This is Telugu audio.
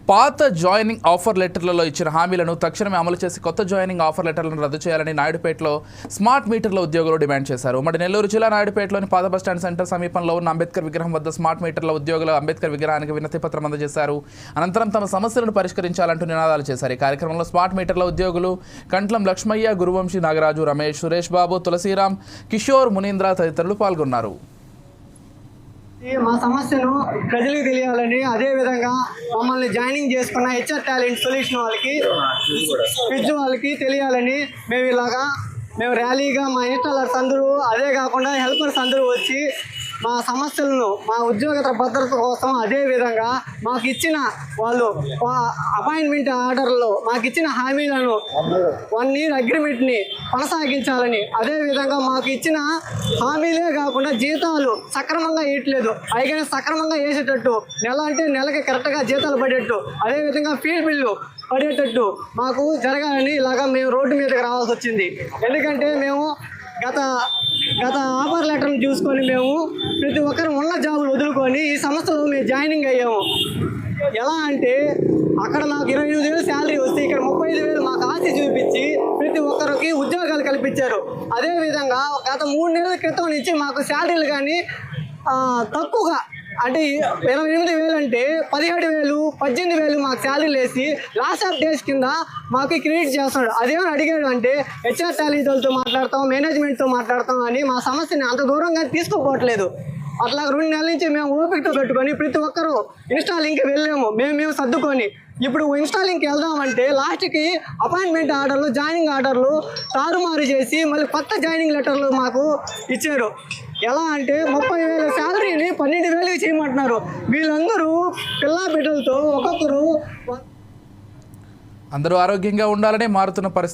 పాత జాయినింగ్ ఆఫర్ లెటర్లలో ఇచ్చిన హామీలను తక్షణమే అమలు చేసి కొత్త జాయినింగ్ ఆఫర్ లెటర్లను రద్దు చేయాలని నాయుడుపేటలో స్మార్ట్ మీటర్ల ఉద్యోగులు డిమాండ్ చేశారు. ఉమ్మడి నెల్లూరు జిల్లా నాయుడుపేటలోని పాత బస్టాండ్ సెంటర్ సమీపంలో ఉన్న అంబేద్కర్ విగ్రహం వద్ద స్మార్ట్ మీటర్ల ఉద్యోగులు అంబేద్కర్ విగ్రహానికి వినతి పత్రం అందజేశారు. అనంతరం తమ సమస్యలను పరిష్కరించాలంటూ నినాదాలు చేశారు. ఈ కార్యక్రమంలో స్మార్ట్ మీటర్ల ఉద్యోగులు కంట్లం లక్ష్మయ్య, గురువంశీ, నాగరాజు, రమేష్, సురేష్ బాబు, తులసీరాం, కిషోర్, మునీంద్ర తదితరులు పాల్గొన్నారు. మా సమస్యను ప్రజలకు తెలియాలని, అదేవిధంగా మమ్మల్ని జాయినింగ్ చేసుకున్న హెచ్ఆర్ టాలెంట్ సొల్యూషన్ వాళ్ళకి, క్విజ్ వాళ్ళకి తెలియాలని మేము ర్యాలీగా మా ఇన్స్టాలర్స్ అందరూ, అదే కాకుండా హెల్పర్స్ అందరూ వచ్చి మా సమస్యలను, మా ఉద్యోగ భద్రత కోసం, అదేవిధంగా మాకు ఇచ్చిన వాళ్ళు అపాయింట్మెంట్ ఆర్డర్లో మాకు ఇచ్చిన హామీలను 1 year అగ్రిమెంట్ని కొనసాగించాలని, అదేవిధంగా మాకు ఇచ్చిన హామీలే కాకుండా జీతాలు సక్రమంగా వేయట్లేదు, అయినా సక్రమంగా వేసేటట్టు, నెల అంటే నెలకి కరెక్ట్గా జీతాలు పడేట్టు, అదేవిధంగా ఫీల్డ్ బిల్లు పడేటట్టు మాకు జరగాలని ఇలాగా మేము రోడ్డు మీదకి రావాల్సి వచ్చింది. ఎందుకంటే మేము గత ఆఫర్ లెటర్ని చూసుకొని మేము ప్రతి ఒక్కరు ఉన్న జాబులు వదులుకొని ఈ సంస్థలో మేము జాయినింగ్ అయ్యాము. ఎలా అంటే అక్కడ నాకు 28,000 శాలరీ వస్తే ఇక్కడ 35,000 మాకు ఆశ చూపించి ప్రతి ఒక్కరికి ఉద్యోగాలు కల్పించారు. అదేవిధంగా గత 3 నెలల క్రితం నుంచి మాకు శాలరీలు కానీ తక్కువగా, అంటే 28,000 అంటే 17,000, 18,000 మాకు శాలరీలు వేసి లాస్ట్ ఆఫ్ డేస్ కింద మాకు క్రెడిట్ చేస్తున్నాడు. అదేమని అడిగాడు అంటే హెచ్ఆర్ టాలెంట్ వాళ్ళతో మాట్లాడతాం, మేనేజ్మెంట్తో మాట్లాడతాం అని మా సమస్యని అంత దూరంగా తీసుకోపోవట్లేదు. అట్లా 2 నెలల నుంచి మేము ఓపికతో పెట్టుకొని ప్రతి ఒక్కరూ ఇన్స్టాలింగ్కి వెళ్ళాము. మేము సర్దుకొని ఇప్పుడు ఇన్స్టాలింగ్కి వెళ్దామంటే లాస్ట్కి అపాయింట్మెంట్ ఆర్డర్లు, జాయినింగ్ ఆర్డర్లు తారుమారు చేసి మళ్ళీ కొత్త జాయినింగ్ లెటర్లు మాకు ఇచ్చారు. ఎలా అంటే 30,000 శాలరీని 12,000 చేయమంటున్నారు. వీళ్ళందరూ పిల్లా బిడ్డలతో ఒక్కొక్కరు అందరూ ఆరోగ్యంగా ఉండాలనే మారుతున్న పరిస్థితి